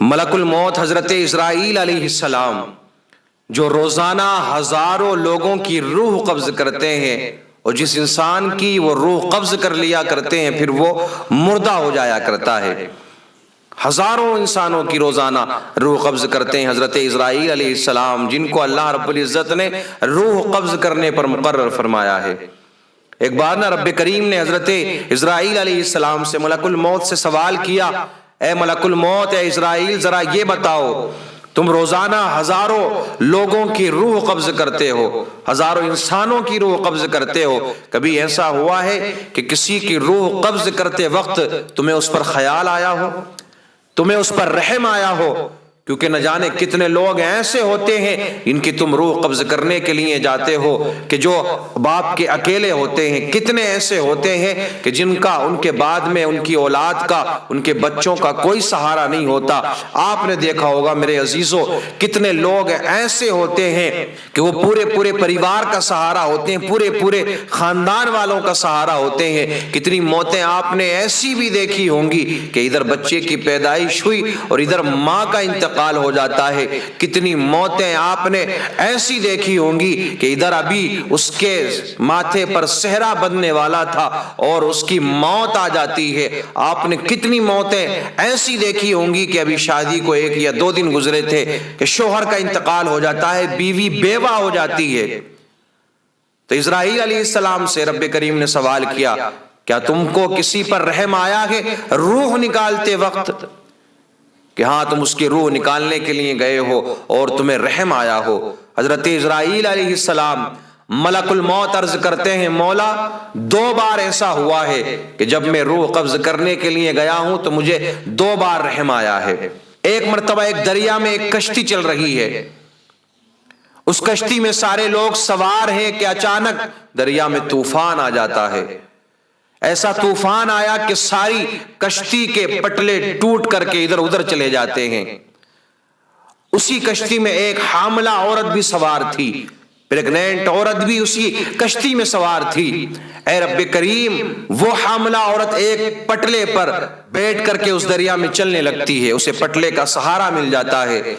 ملک الموت حضرت اسرائیل علیہ السلام جو روزانہ ہزاروں لوگوں کی روح قبض کرتے ہیں، اور جس انسان کی وہ روح قبض کر لیا کرتے ہیں پھر وہ مردہ ہو جایا کرتا ہے، ہزاروں انسانوں کی روزانہ روح قبض کرتے ہیں حضرت اسرائیل علیہ السلام، جن کو اللہ رب العزت نے روح قبض کرنے پر مقرر فرمایا ہے۔ ایک بار نا رب کریم نے حضرت اسرائیل علیہ السلام سے ملک الموت سے سوال کیا، اے ملک الموت، اے اسرائیل، ذرا یہ بتاؤ، تم روزانہ ہزاروں لوگوں کی روح قبض کرتے ہو، ہزاروں انسانوں کی روح قبض کرتے ہو، کبھی ایسا ہوا ہے کہ کسی کی روح قبض کرتے وقت تمہیں اس پر خیال آیا ہو، تمہیں اس پر رحم آیا ہو؟ کیونکہ نہ جانے کتنے لوگ ایسے ہوتے ہیں ان کی تم روح قبض کرنے کے لیے جاتے ہو کہ جو باپ کے اکیلے ہوتے ہیں، کتنے ایسے ہوتے ہیں کہ جن کا ان کے بعد میں ان کی اولاد کا، ان کے بچوں کا کوئی سہارا نہیں ہوتا۔ آپ نے دیکھا ہوگا میرے عزیزو، کتنے لوگ ایسے ہوتے ہیں کہ وہ پورے پریوار کا سہارا ہوتے ہیں، پورے خاندان والوں کا سہارا ہوتے ہیں۔ کتنی موتیں آپ نے ایسی بھی دیکھی ہوں گی کہ ادھر بچے کی پیدائش ہوئی اور ادھر ماں کا انتقال ہو جاتا ہے۔ کتنی موتیں آپ نے ایسی دیکھی ہوں گی کہ ادھر ابھی اس کے ماتھے پر صحرا بندنے والا تھا اور اس کی موت آ جاتی ہے۔ آپ نے کتنی موتیں ایسی دیکھی ہوں گی کہ ابھی شادی کو 1 یا 2 دن گزرے تھے کہ شوہر کا انتقال ہو جاتا ہے، بیوی بیوہ ہو جاتی ہے۔ تو اسرائیل علیہ السلام سے رب کریم نے سوال کیا، کیا تم کو کسی پر رحم آیا ہے روح نکالتے وقت؟ کہ ہاں تم اس کی روح نکالنے کے لیے گئے ہو اور تمہیں رحم آیا ہو۔ حضرت اسرائیل علیہ السلام ملک الموت عرض کرتے ہیں، مولا 2 بار ایسا ہوا ہے کہ جب میں روح قبض کرنے کے لیے گیا ہوں تو مجھے 2 بار رحم آیا ہے۔ ایک مرتبہ ایک دریا میں ایک کشتی چل رہی ہے، اس کشتی میں سارے لوگ سوار ہیں کہ اچانک دریا میں طوفان آ جاتا ہے۔ ایسا طوفان آیا کہ ساری کشتی کے پٹلے ٹوٹ کر کے ادھر ادھر چلے جاتے ہیں۔ اسی کشتی میں ایک حاملہ عورت بھی سوار تھی، پریگنینٹ عورت بھی اسی کشتی میں سوار تھی۔ اے رب کریم، وہ حاملہ عورت ایک پٹلے پر بیٹھ کر کے اس دریا میں چلنے لگتی ہے، اسے پٹلے کا سہارا مل جاتا ہے،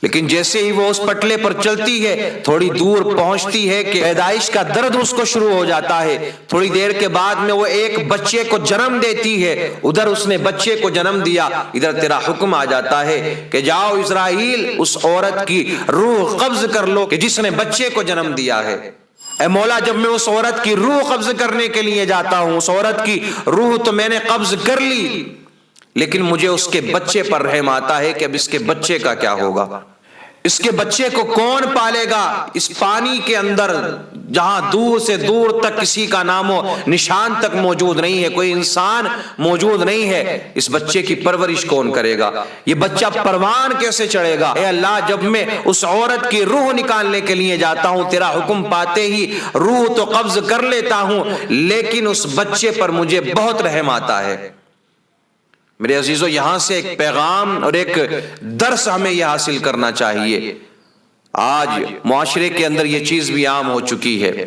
لیکن جیسے ہی وہ اس پٹلے پر چلتی ہے تھوڑی دور پہنچتی ہے کہ پیدائش کا درد اس کو شروع ہو جاتا ہے۔ تھوڑی دیر کے بعد میں وہ ایک بچے کو جنم دیتی ہے، ادھر اس نے بچے کو جنم دیا، ادھر تیرا حکم آ جاتا ہے کہ جاؤ اسرائیل، اس عورت کی روح قبض کر لو کہ جس نے بچے کو جنم دیا ہے۔ اے مولا، جب میں اس عورت کی روح قبض کرنے کے لیے جاتا ہوں، اس عورت کی روح تو میں نے قبض کر لی، لیکن مجھے اس کے بچے پر رحم آتا ہے کہ اب اس کے بچے کا کیا ہوگا، اس کے بچے کو کون پالے گا؟ اس پانی کے اندر جہاں دور سے دور تک کسی کا نام و نشان تک موجود نہیں ہے، کوئی انسان موجود نہیں ہے، اس بچے کی پرورش کون کرے گا؟ یہ بچہ پروان کیسے چڑھے گا؟ اے اللہ، جب میں اس عورت کی روح نکالنے کے لیے جاتا ہوں، تیرا حکم پاتے ہی روح تو قبض کر لیتا ہوں، لیکن اس بچے پر مجھے بہت رحم آتا ہے۔ میرے عزیزو، یہاں سے ایک پیغام اور ایک درس ہمیں یہ حاصل کرنا چاہیے۔ آج معاشرے کے اندر یہ چیز بھی عام ہو چکی ہے،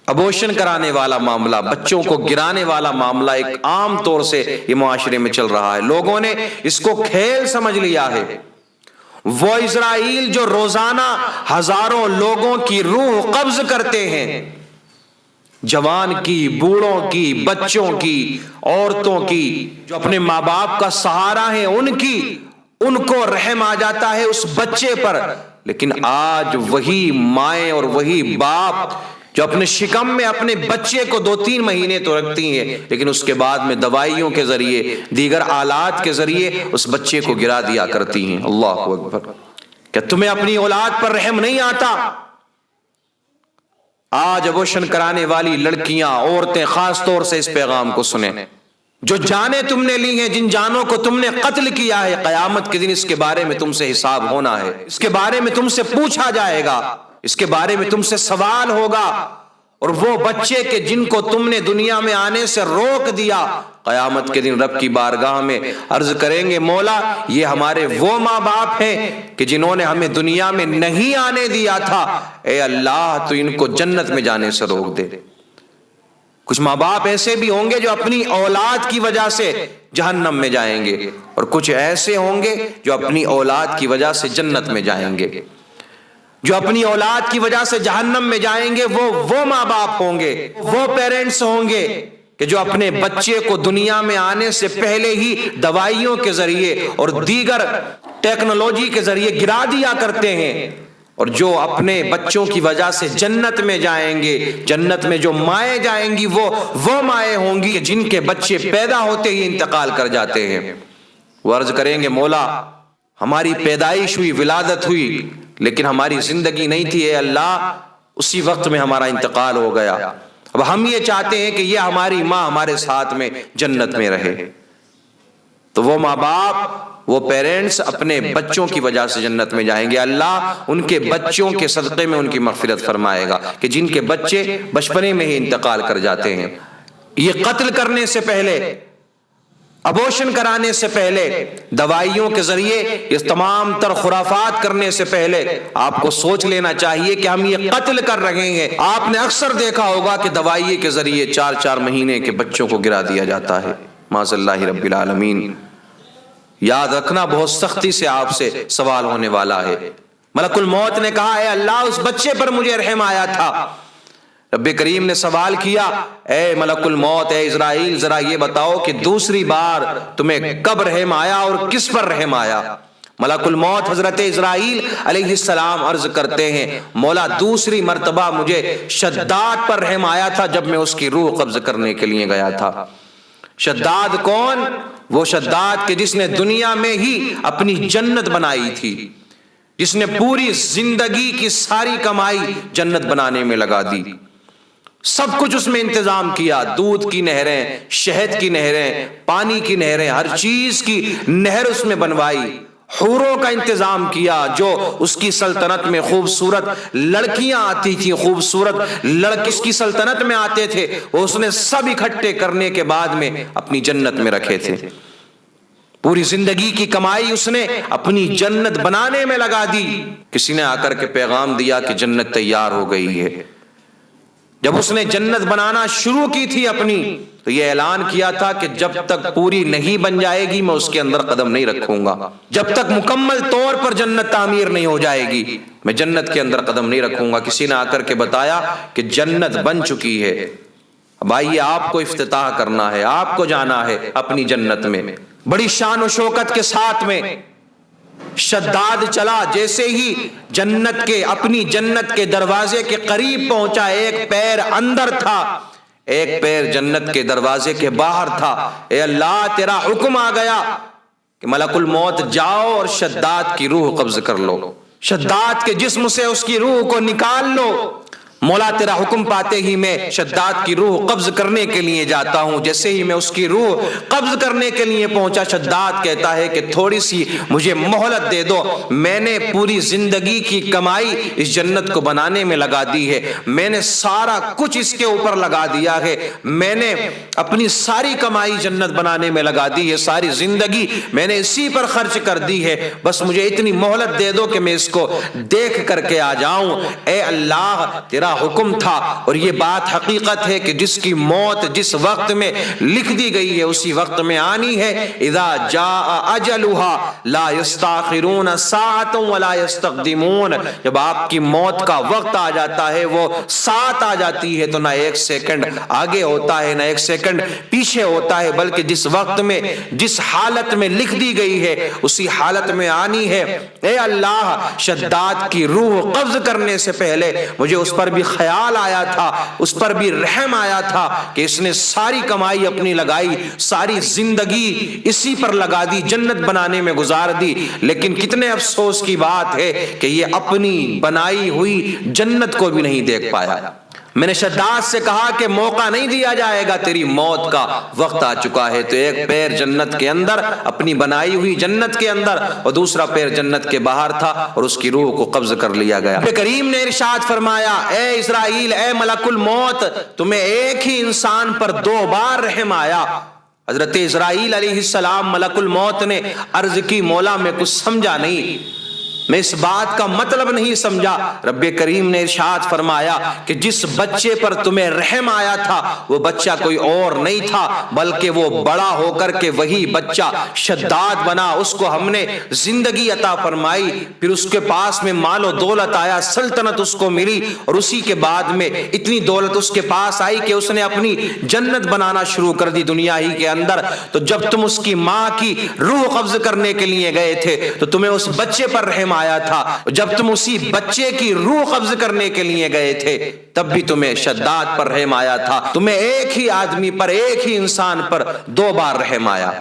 ابورشن کرانے والا معاملہ، بچوں کو گرانے والا معاملہ ایک عام طور سے یہ معاشرے میں چل رہا ہے۔ لوگوں نے اس کو کھیل سمجھ لیا ہے۔ وہ اسرائیل جو روزانہ ہزاروں لوگوں کی روح قبض کرتے ہیں، جوان کی، بوڑھوں کی، بچوں کی، عورتوں کی، جو اپنے ماں باپ کا سہارا ہے ان کو رحم آ جاتا ہے اس بچے پر، لیکن آج وہی مائیں اور وہی باپ جو اپنے شکم میں اپنے بچے کو 2-3 مہینے تو رکھتی ہیں، لیکن اس کے بعد میں دوائیوں کے ذریعے، دیگر آلات کے ذریعے اس بچے کو گرا دیا کرتی ہیں۔ اللہ اکبر! کیا تمہیں اپنی اولاد پر رحم نہیں آتا؟ آج ابورشن کرانے والی لڑکیاں، عورتیں خاص طور سے اس پیغام کو سنیں۔ جو جانیں تم نے لی ہیں، جن جانوں کو تم نے قتل کیا ہے، قیامت کے دن اس کے بارے میں تم سے حساب ہونا ہے، اس کے بارے میں تم سے پوچھا جائے گا، اس کے بارے میں تم سے سوال ہوگا۔ اور وہ بچے کہ جن کو تم نے دنیا میں آنے سے روک دیا، قیامت کے دن رب کی بارگاہ میں عرض کریں گے، مولا یہ ہمارے وہ ماں باپ ہیں کہ جنہوں نے ہمیں دنیا میں نہیں آنے دیا تھا، اے اللہ تو ان کو جنت میں جانے سے روک دے۔ کچھ ماں باپ ایسے بھی ہوں گے جو اپنی اولاد کی وجہ سے جہنم میں جائیں گے، اور کچھ ایسے ہوں گے جو اپنی اولاد کی وجہ سے جنت میں جائیں گے۔ جو اپنی اولاد کی وجہ سے جہنم میں جائیں گے وہ ماں باپ ہوں گے، وہ پیرنٹس ہوں گے کہ جو اپنے بچے کو دنیا میں آنے سے پہلے ہی دوائیوں کے ذریعے اور دیگر ٹیکنالوجی کے ذریعے گرا دیا کرتے ہیں، اور جو اپنے بچوں کی وجہ سے جنت میں جائیں گے، جنت میں جو مائیں جائیں گی وہ مائیں ہوں گی جن کے بچے پیدا ہوتے ہی انتقال کر جاتے ہیں۔ وہ عرض کریں گے مولا ہماری پیدائش ہوئی، ولادت ہوئی، لیکن ہماری زندگی نہیں تھی، اے اللہ اسی وقت میں ہمارا انتقال ہو گیا، اب ہم یہ چاہتے ہیں کہ یہ ہماری ماں ہمارے ساتھ میں جنت میں رہے۔ تو وہ ماں باپ، وہ پیرنٹس اپنے بچوں کی وجہ سے جنت میں جائیں گے، اللہ ان کے بچوں کے صدقے میں ان کی مغفرت فرمائے گا کہ جن کے بچے بچپنے میں ہی انتقال کر جاتے ہیں۔ یہ قتل کرنے سے پہلے، ابورشن کرانے سے پہلے، دوائیوں کے ذریعے یہ تمام تر خرافات کرنے سے پہلے آپ کو سوچ لینا چاہیے کہ ہم یہ قتل کر رہے ہیں۔ آپ نے اکثر دیکھا ہوگا کہ دوائی کے ذریعے 4 مہینے کے بچوں کو گرا دیا جاتا ہے، معاذ اللہ رب العالمین۔ یاد رکھنا بہت سختی سے آپ سے سوال ہونے والا ہے۔ ملک الموت نے کہا اے اللہ اس بچے پر مجھے رحم آیا تھا۔ رب کریم نے سوال کیا اے ملک الموت، اے اسرائیل ذرا یہ بتاؤ کہ دوسری بار تمہیں کب رحم آیا اور کس پر رحم آیا؟ ملک الموت حضرت اسرائیل علیہ السلام عرض کرتے ہیں مولا دوسری مرتبہ مجھے شداد پر رحم آیا تھا جب میں اس کی روح قبض کرنے کے لیے گیا تھا۔ شداد کون؟ وہ شداد کہ جس نے دنیا میں ہی اپنی جنت بنائی تھی، جس نے پوری زندگی کی ساری کمائی جنت بنانے میں لگا دی، سب کچھ اس میں انتظام کیا، دودھ کی نہریں، شہد کی نہریں، پانی کی نہریں، ہر چیز کی نہر اس میں بنوائی، حوروں کا انتظام کیا، جو اس کی سلطنت میں خوبصورت لڑکیاں آتی تھی، خوبصورت لڑکے اس کی سلطنت میں آتے تھے، وہ اس نے سب اکٹھے کرنے کے بعد میں اپنی جنت میں رکھے تھے۔ پوری زندگی کی کمائی اس نے اپنی جنت بنانے میں لگا دی۔ کسی نے آ کر کے پیغام دیا کہ جنت تیار ہو گئی ہے۔ جب اس نے جنت بنانا شروع کی تھی اپنی، تو یہ اعلان کیا تھا کہ جب تک پوری نہیں بن جائے گی میں اس کے اندر قدم نہیں رکھوں گا، جب تک مکمل طور پر جنت تعمیر نہیں ہو جائے گی میں جنت کے اندر قدم نہیں رکھوں گا۔ کسی نے آ کر کے بتایا کہ جنت بن چکی ہے، اب آئیے آپ کو افتتاح کرنا ہے، آپ کو جانا ہے اپنی جنت میں۔ بڑی شان و شوکت کے ساتھ میں شداد چلا، جیسے ہی جنت کے اپنی جنت کے دروازے کے قریب پہنچا، ایک پیر اندر تھا، ایک پیر جنت کے دروازے کے باہر تھا۔ اے اللہ تیرا حکم آ گیا کہ ملک الموت جاؤ اور شداد کی روح قبض کر لو، شداد کے جسم سے اس کی روح کو نکال لو۔ مولا تیرا حکم پاتے ہی میں شداد کی روح قبض کرنے کے لیے جاتا ہوں۔ جیسے ہی میں اس کی روح قبض کرنے کے لیے پہنچا، شداد کہتا ہے کہ تھوڑی سی مجھے مہلت دے دو، میں نے پوری زندگی کی کمائی اس جنت کو بنانے میں لگا دی ہے، میں نے سارا کچھ اس کے اوپر لگا دیا ہے، میں نے اپنی ساری کمائی جنت بنانے میں لگا دی ہے، ساری زندگی میں نے اسی پر خرچ کر دی ہے، بس مجھے اتنی مہلت دے دو کہ میں اس کو دیکھ کر کے آ جاؤں۔ اے اللہ تیرا حکم تھا، اور یہ بات حقیقت ہے کہ جس کی موت جس وقت میں لکھ دی گئی ہے اسی وقت میں آنی ہے۔ اذا جاء اجلها لا يستاخرون ساعة ولا يستقدمون، جب آپ کی موت کا وقت آ جاتا ہے، وہ ساتھ آ جاتی ہے تو نہ ایک سیکنڈ آگے ہوتا ہے نہ ایک سیکنڈ پیچھے ہوتا ہے، بلکہ جس وقت میں جس حالت میں لکھ دی گئی ہے اسی حالت میں آنی ہے۔ اے اللہ شداد کی روح قبض کرنے سے پہلے مجھے اس پر بھی خیال آیا تھا، اس پر بھی رحم آیا تھا کہ اس نے ساری کمائی اپنی لگائی، ساری زندگی اسی پر لگا دی، جنت بنانے میں گزار دی، لیکن کتنے افسوس کی بات ہے کہ یہ اپنی بنائی ہوئی جنت کو بھی نہیں دیکھ پایا۔ میں نے شداد سے کہا کہ موقع نہیں دیا جائے گا، تیری موت کا وقت آ چکا ہے، تو ایک پیر جنت کے اندر اپنی بنائی ہوئی جنت کے اندر اور دوسرا پیر جنت کے باہر تھا، اور اس کی روح کو قبض کر لیا گیا۔ نبی کریم نے ارشاد فرمایا اے اسرائیل، اے ملک الموت، تمہیں ایک ہی انسان پر 2 بار رحم آیا۔ حضرت اسرائیل علیہ السلام ملک الموت نے عرض کی مولا میں کچھ سمجھا نہیں، میں اس بات کا مطلب نہیں سمجھا۔ رب کریم نے ارشاد فرمایا کہ جس بچے پر تمہیں رحم آیا تھا وہ بچہ کوئی اور نہیں تھا بلکہ وہ بڑا ہو کر کے وہی بچہ شداد بنا، اس کو ہم نے زندگی عطا فرمائی، پھر اس کے پاس میں مال و دولت آیا، سلطنت اس کو ملی، اور اسی کے بعد میں اتنی دولت اس کے پاس آئی کہ اس نے اپنی جنت بنانا شروع کر دی دنیا ہی کے اندر۔ تو جب تم اس کی ماں کی روح قبض کرنے کے لیے گئے تھے تو تمہیں اس بچے پر رحم آیا تھا، جب تم اسی بچے کی روح قبض کرنے کے لیے گئے تھے تب بھی تمہیں شداد پر رحم آیا تھا، تمہیں ایک ہی آدمی پر، ایک ہی انسان پر 2 بار رحم آیا۔